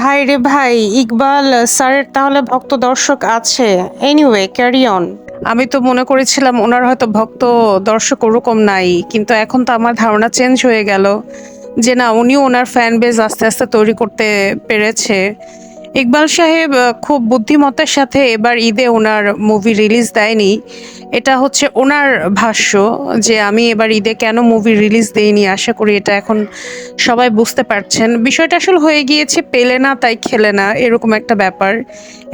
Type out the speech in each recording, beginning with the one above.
ভাই রে ভাই, ইকবাল স্যারের তাহলে ভক্ত দর্শক আছে। Anyway, carry on. আমি তো মনে করেছিলাম ওনার হয়তো ভক্ত দর্শক ওরকম নাই, কিন্তু এখন তো আমার ধারণা চেঞ্জ হয়ে গেল যে না, উনিও ওনার ফ্যান বেজ আস্তে আস্তে তৈরি করতে পেরেছে। ইকবাল সাহেব খুব বুদ্ধিমত্তার সাথে এবার ঈদে ওনার মুভি রিলিজ দেয়নি। এটা হচ্ছে ওনার ভাষ্য যে আমি এবার ঈদে কেন মুভি রিলিজ দেইনি। আশা করি এটা এখন সবাই বুঝতে পারছেন। বিষয়টা আসলে হয়ে গিয়েছে পেলে না তাই খেলে না, এরকম একটা ব্যাপার।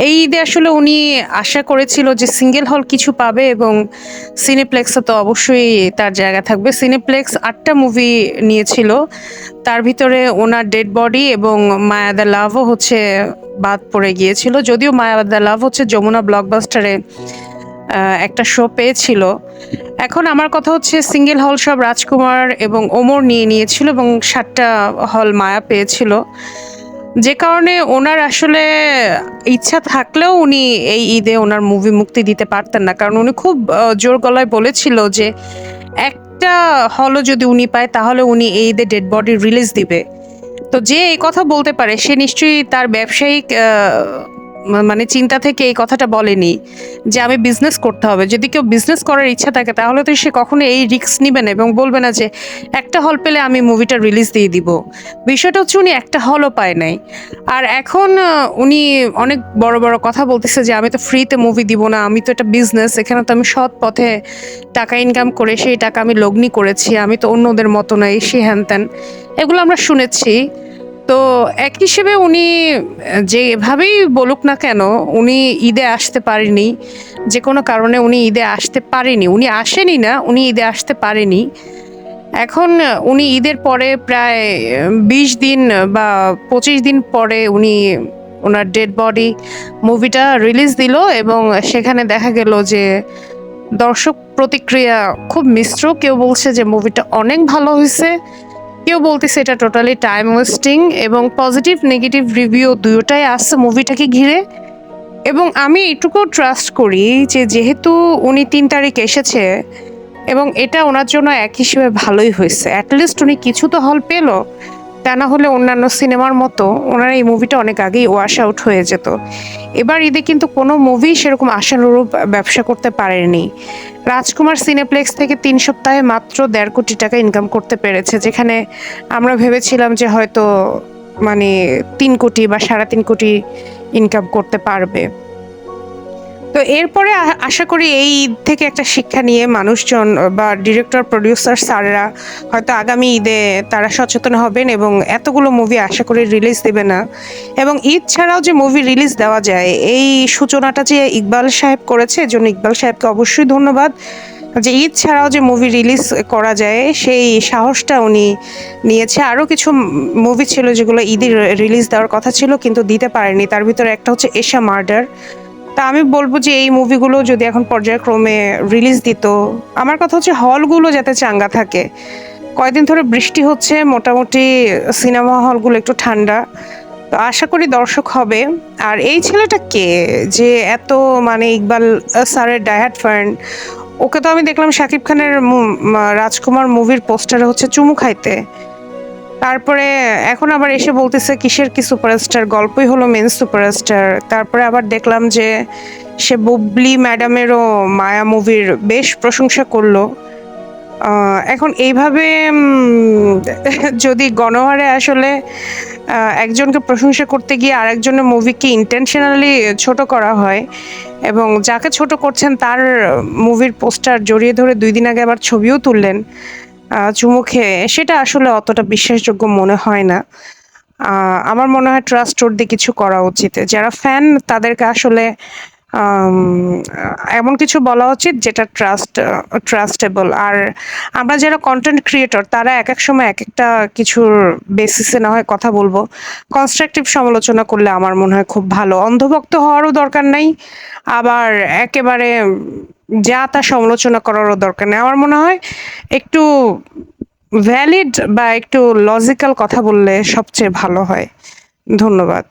এই ঈদে আসলে উনি আশা করেছিল যে সিঙ্গেল হল কিছু পাবে এবং সিনেপ্লেক্সে তো অবশ্যই তার জায়গা থাকবে। সিনেপ্লেক্স ৮টা মুভি নিয়েছিল, তার ভিতরে ওনার ডেড বডি এবং মায়া দ্য লাভও হচ্ছে বাদ পড়ে গিয়েছিল। যদিও মায়া দ্য লাভ হচ্ছে যমুনা ব্লকবাস্টারে একটা শো পেয়েছিল। এখন আমার কথা হচ্ছে সিঙ্গেল হল সব রাজকুমার এবং ওমর নিয়ে নিয়েছিল এবং 7টা হল মায়া পেয়েছিল। যে কারণে ওনার আসলে ইচ্ছা থাকলেও উনি এই ঈদে ওনার মুভি মুক্তি দিতে পারতেন না, কারণ উনি খুব জোর গলায় বলেছিল যে একটা হলও যদি উনি পায় তাহলে উনি এই ঈদে ডেড বডি রিলিজ দিবে। তো যে এই কথা বলতে পারে সে নিশ্চয়ই তার ব্যবসায়িক মানে চিন্তা থেকে এই কথাটা বলেনি যে আমি বিজনেস করতে হবে। যদি কেউ বিজনেস করার ইচ্ছা থাকে তাহলে তো সে কখনো এই রিস্ক নিবে না এবং বলবে না যে একটা হল পেলে আমি মুভিটা রিলিজ দিয়ে দিব। বিষয়টা হচ্ছে উনি একটা হলও পায় নাই। আর এখন উনি অনেক বড় বড় কথা বলতেছে যে আমি তো ফ্রিতে মুভি দিব না, আমি তো এটা বিজনেস, এখানে তো আমি সৎ পথে টাকা ইনকাম করে সেই টাকা আমি লগ্নি করেছি, আমি তো অন্যদের মতো নয়, সে হ্যান ত্যান, এগুলো আমরা শুনেছি। তো এক হিসেবে উনি যেভাবেই বলুক না কেন, উনি ঈদে আসতে পারেনি। যে কোনো কারণে উনি ঈদে আসতে পারেনি, উনি আসেনি না, উনি ঈদে আসতে পারেনি। এখন উনি ঈদের পরে প্রায় 20 দিন বা 25 দিন পরে উনি ওনার ডেড বডি মুভিটা রিলিজ দিল এবং সেখানে দেখা গেল যে দর্শক প্রতিক্রিয়া খুব মিশ্র। কেউ বলছে যে মুভিটা অনেক ভালো হয়েছে, কেউ বলতেছে এটা টোটালি টাইম ওয়েস্টিং, এবং পজিটিভ নেগেটিভ রিভিউ দুটোটাই আসছে মুভিটাকে ঘিরে। এবং আমি এটুকু ট্রাস্ট করি যে যেহেতু উনি 3 তারিখ এসেছে এবং এটা ওনার জন্য এক হিসেবে ভালোই হয়েছে, অ্যাটলিস্ট উনি কিছু তো হল পেলো। তা না হলে অন্যান্য সিনেমার মতো ওনার এই মুভিটা অনেক আগেই ওয়াশ আউট হয়ে যেত। এবার ঈদে কিন্তু কোনো মুভি সেরকম আশানুরূপ ব্যবসা করতে পারেনি। রাজকুমার সিনেপ্লেক্স থেকে 3 সপ্তাহে মাত্র 1.5 কোটি টাকা ইনকাম করতে পেরেছে, যেখানে আমরা ভেবেছিলাম যে হয়তো মানে 3 কোটি বা 3.5 কোটি ইনকাম করতে পারবে। তো এরপরে আশা করি এই ঈদ থেকে একটা শিক্ষা নিয়ে মানুষজন বা ডিরেক্টর প্রডিউসার স্যাররা হয়তো আগামী ঈদে তারা সচেতন হবেন এবং এতগুলো মুভি আশা করি রিলিজ দেবে না। এবং ঈদ ছাড়াও যে মুভি রিলিজ দেওয়া যায়, এই সূচনাটা যে ইকবাল সাহেব করেছে, এজন্য ইকবাল সাহেবকে অবশ্যই ধন্যবাদ। যে ঈদ ছাড়াও যে মুভি রিলিজ করা যায় সেই সাহসটা উনি নিয়েছে। আরও কিছু মুভি ছিল যেগুলো ঈদে রিলিজ দেওয়ার কথা ছিল কিন্তু দিতে পারেনি, তার ভিতরে একটা হচ্ছে এশা মার্ডার। তা আমি বলবো যে এই মুভিগুলো যদি এখন পর্যায়ক্রমে রিলিজ দিত। আমার কথা হচ্ছে হলগুলো যাতে চাঙ্গা থাকে। কয়দিন ধরে বৃষ্টি হচ্ছে, মোটামুটি সিনেমা হলগুলো একটু ঠান্ডা, তো আশা করি দর্শক হবে। আর এই ছেলেটা কে যে এত মানে ইকবাল স্যারের ডায়াট ফ্যান? ওকে তো আমি দেখলাম শাকিব খানের রাজকুমার মুভির পোস্টারে হচ্ছে চুমু খাইতে। তারপরে এখন আবার এসে বলতেছে কিসের কি সুপারস্টার, গল্পই হলো মেন সুপারস্টার। তারপরে আবার দেখলাম যে সে বুবলি ম্যাডামেরও মায়া মুভির বেশ প্রশংসা করলো। এখন এইভাবে যদি গণহারে আসলে একজনকে প্রশংসা করতে গিয়ে আরেকজনের মুভিকে ইন্টেনশনালি ছোট করা হয় এবং যাকে ছোট করছেন তার মুভির পোস্টার জড়িয়ে ধরে 2 দিন আগে আবার ছবিও তুললেন চুমু খেয়ে, সেটা আসলে অতটা বিশ্বাসযোগ্য মনে হয় না। আমার মনে হয় ট্রাস্টওয়ার্দি কিছু করা উচিত। যারা ফ্যান তাদেরকে আসলে এমন কিছু বলা উচিত যেটা ট্রাস্টেবল। আর আমরা যারা কন্টেন্ট ক্রিয়েটর তারা এক এক সময় এক একটা কিছুর বেসিসে না হয় কথা বলবো। কনস্ট্রাকটিভ সমালোচনা করলে আমার মনে হয় খুব ভালো। অন্ধভক্ত হওয়ারও দরকার নাই, আবার একেবারে যা তা সমালোচনা করারও দরকার নেই। আমার মনে হয় একটু ভ্যালিড বা একটু লজিক্যাল কথা বললে সবচেয়ে ভালো হয়। ধন্যবাদ।